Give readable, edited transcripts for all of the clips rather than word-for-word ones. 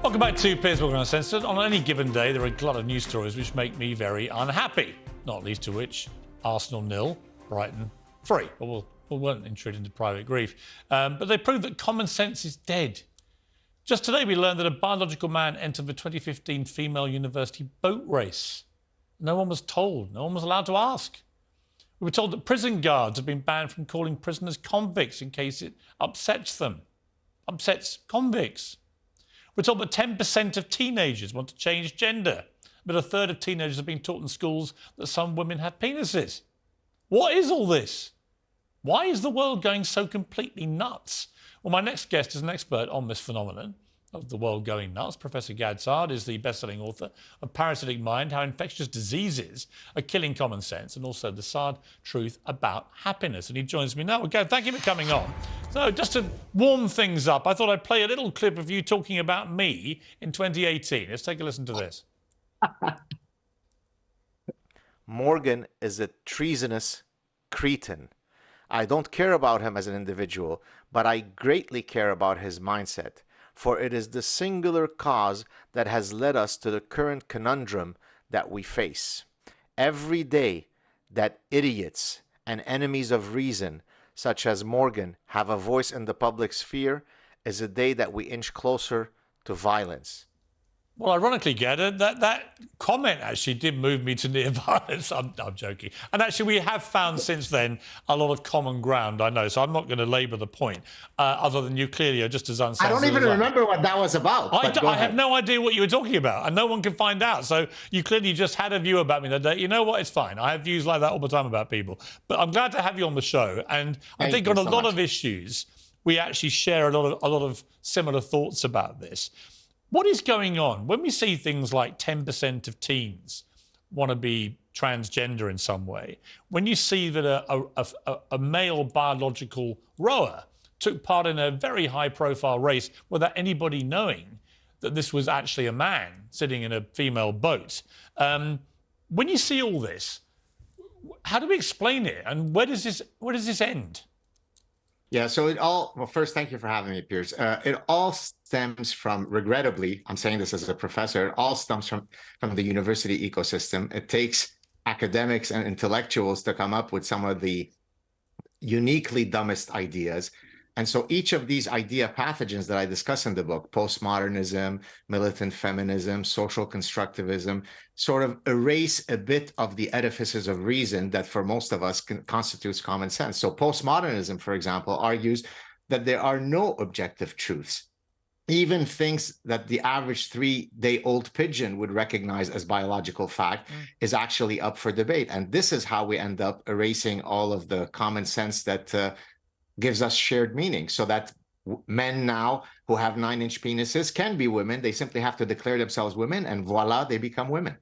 Welcome back to Piers Uncensored. On any given day, there are a lot of news stories which make me very unhappy, not least to which Arsenal 0, Brighton 3. Well, we won't intrude into private grief. But they prove that common sense is dead. Just today, we learned that a biological man entered the 2015 female university boat race. No one was told. No one was allowed to ask. We were told that prison guards have been banned from calling prisoners convicts in case it upsets them. Upsets convicts. We're told that 10% of teenagers want to change gender, but a third of teenagers have been taught in schools that some women have penises. What is all this? Why is the world going so completely nuts? Well, my next guest is an expert on this phenomenon of the world going nuts. Professor Saad is the best-selling author of Parasitic Mind, How Infectious Diseases Are Killing Common Sense, and also the Saad Truth About Happiness. And he joins me now. Gad, thank you for coming on. So just to warm things up, I thought I'd play a little clip of you talking about me in 2018. Let's take a listen to this. Morgan is a treasonous cretin. I don't care about him as an individual, but I greatly care about his mindset, for it is the singular cause that has led us to the current conundrum that we face. Every day that idiots and enemies of reason, such as Morgan, have a voice in the public sphere is a day that we inch closer to violence. Well, ironically, Gad, that comment actually did move me to near violence. I'm joking. And actually, we have found since then a lot of common ground, I know, so I'm not going to labour the point, other than you clearly are just as unsensitive. I don't even remember what that was about. I have no idea what you were talking about, and no one can find out. So you clearly just had a view about me that day. You know what? It's fine. I have views like that all the time about people. But I'm glad to have you on the show. And I think on a lot of issues, we actually share a lot of similar thoughts about this. What is going on when we see things like 10% of teens want to be transgender in some way? When you see that a male biological rower took part in a very high-profile race without anybody knowing that this was actually a man sitting in a female boat. When you see all this, how do we explain it, and where does this end? Yeah, so well, first, thank you for having me, Piers. It all stems from, regrettably, I'm saying this as a professor, it all stems from the university ecosystem. It takes academics and intellectuals to come up with some of the uniquely dumbest ideas. And so each of these idea pathogens that I discuss in the book, postmodernism, militant feminism, social constructivism, sort of erase a bit of the edifices of reason that for most of us constitutes common sense. So postmodernism, for example, argues that there are no objective truths. Even things that the average 3-day-old pigeon would recognize as biological fact is actually up for debate. And this is how we end up erasing all of the common sense that gives us shared meaning, so that men now who have 9-inch penises can be women. They simply have to declare themselves women, and voila, they become women.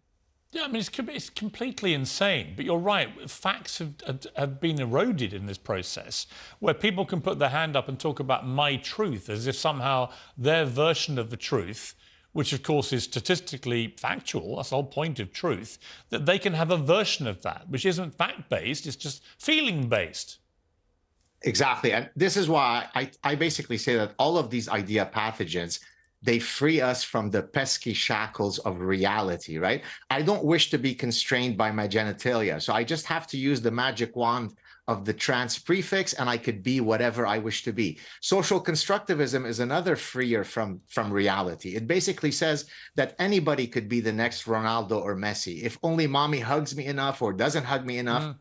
Yeah, I mean, it's completely insane. But you're right, facts have been eroded in this process, where people can put their hand up and talk about my truth as if somehow their version of the truth, which of course is statistically factual, that's the whole point of truth, that they can have a version of that, which isn't fact-based, it's just feeling-based. Exactly. And this is why I basically say that all of these idea pathogens, they free us from the pesky shackles of reality, right? I don't wish to be constrained by my genitalia. So I just have to use the magic wand of the trans prefix, and I could be whatever I wish to be. Social constructivism is another freer from reality. It basically says that anybody could be the next Ronaldo or Messi. If only mommy hugs me enough or doesn't hug me enough,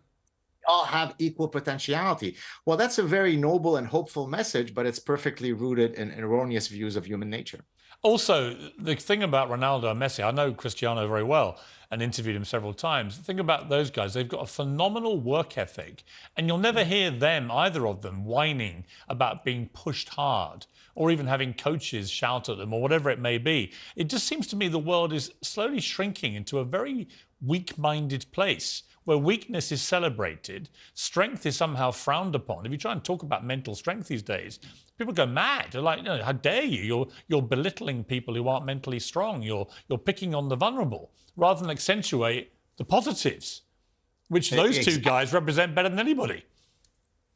all have equal potentiality. Well, that's a very noble and hopeful message, but it's perfectly rooted in erroneous views of human nature. Also, the thing about Ronaldo and Messi, I know Cristiano very well and interviewed him several times. The thing about those guys, they've got a phenomenal work ethic, and you'll never hear them, either of them, whining about being pushed hard or even having coaches shout at them or whatever it may be. It just seems to me the world is slowly shrinking into a very weak-minded place, where weakness is celebrated, strength is somehow frowned upon. If you try and talk about mental strength these days, people go mad. They're like, how dare you? You're belittling people who aren't mentally strong. You're picking on the vulnerable, rather than accentuate the positives, which those two guys represent better than anybody.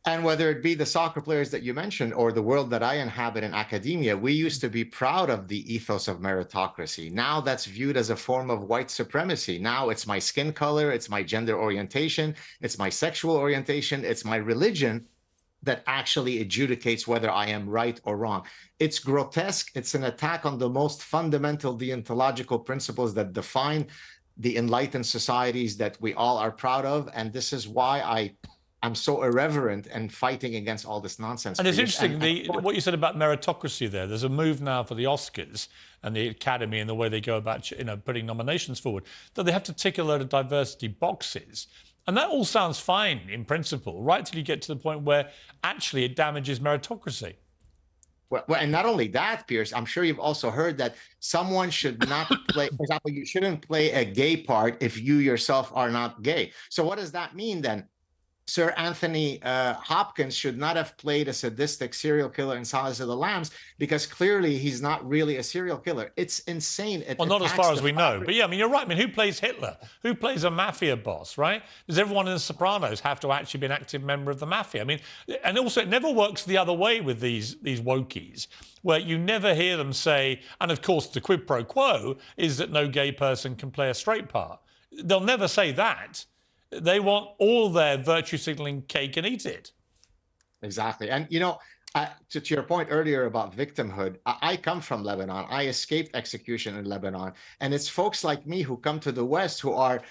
And whether it be the soccer players that you mentioned or the world that I inhabit in academia, we used to be proud of the ethos of meritocracy. Now that's viewed as a form of white supremacy. Now it's my skin color, it's my gender orientation, it's my sexual orientation, it's my religion that actually adjudicates whether I am right or wrong. It's grotesque. It's an attack on the most fundamental deontological principles that define the enlightened societies that we all are proud of. And this is why I'm so irreverent and fighting against all this nonsense. And it's interesting, what you said about meritocracy there. There's a move now for the Oscars and the Academy and the way they go about, putting nominations forward, that they have to tick a load of diversity boxes. And that all sounds fine in principle, right till you get to the point where actually it damages meritocracy. Well, and not only that, Piers, I'm sure you've also heard that someone should not play, for example, you shouldn't play a gay part if you yourself are not gay. So what does that mean then? Sir Anthony Hopkins should not have played a sadistic serial killer in Silence of the Lambs because clearly he's not really a serial killer. It's insane. Well, not as far as we know. But yeah, I mean, you're right. I mean, who plays Hitler? Who plays a mafia boss, right? Does everyone in The Sopranos have to actually be an active member of the mafia? I mean, and also it never works the other way with these wokies, where you never hear them say, and of course the quid pro quo is that no gay person can play a straight part. They'll never say that. They want all their virtue signaling cake and eat it. Exactly. And, to your point earlier about victimhood, I come from Lebanon. I escaped execution in Lebanon. And it's folks like me who come to the West who are,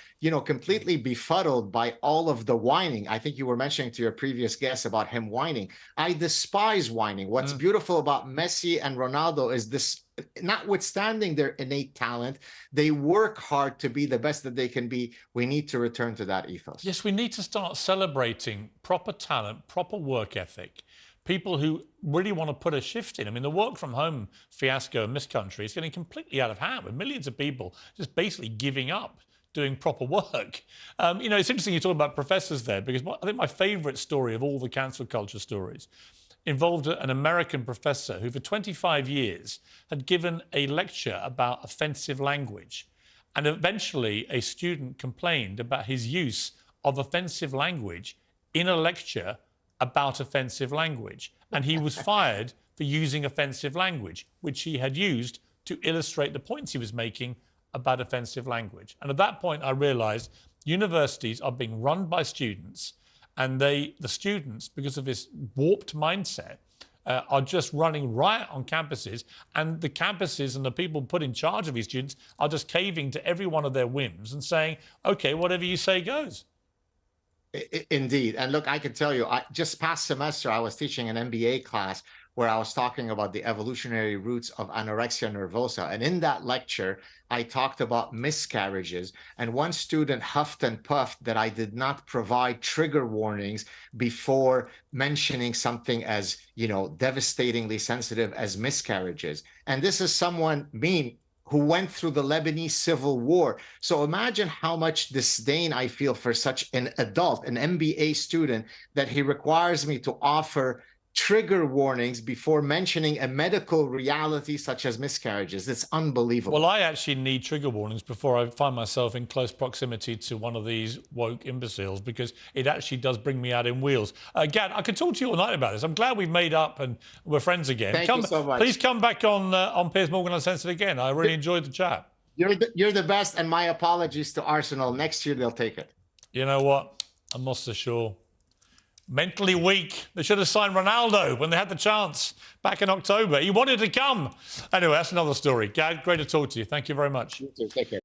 completely befuddled by all of the whining. I think you were mentioning to your previous guest about him whining. I despise whining. What's beautiful about Messi and Ronaldo is this, notwithstanding their innate talent, they work hard to be the best that they can be. We need to return to that ethos. Yes, we need to start celebrating proper talent, proper work ethic, people who really want to put a shift in. I mean, the work from home fiasco in this country is getting completely out of hand with millions of people just basically giving up doing proper work. It's interesting you talk about professors there, because I think my favourite story of all the cancel culture stories involved an American professor who for 25 years had given a lecture about offensive language. And eventually a student complained about his use of offensive language in a lecture about offensive language. And he was fired for using offensive language, which he had used to illustrate the points he was making about offensive language. And at that point, I realized universities are being run by students, and the students, because of this warped mindset, are just running riot on campuses, and the campuses and the people put in charge of these students are just caving to every one of their whims and saying, okay, whatever you say goes. Indeed. And look, I can tell you, just past semester, I was teaching an MBA class where I was talking about the evolutionary roots of anorexia nervosa. And in that lecture, I talked about miscarriages. And one student huffed and puffed that I did not provide trigger warnings before mentioning something as, devastatingly sensitive as miscarriages. And this is someone, who went through the Lebanese civil war. So imagine how much disdain I feel for such an adult, an MBA student, that he requires me to offer trigger warnings before mentioning a medical reality such as miscarriages. It's unbelievable. Well, I actually need trigger warnings before I find myself in close proximity to one of these woke imbeciles, because it actually does bring me out in wheels. Gad, I could talk to you all night about this. I'm glad we've made up and we're friends again. Thank you so much. Please come back on Piers Morgan Uncensored again. I really enjoyed the chat. You're the best, and my apologies to Arsenal. Next year, they'll take it. You know what? I'm not so sure. Mentally weak. They should have signed Ronaldo when they had the chance back in October. He wanted to come. Anyway, that's another story. Gad, great to talk to you. Thank you very much. You too. Take care.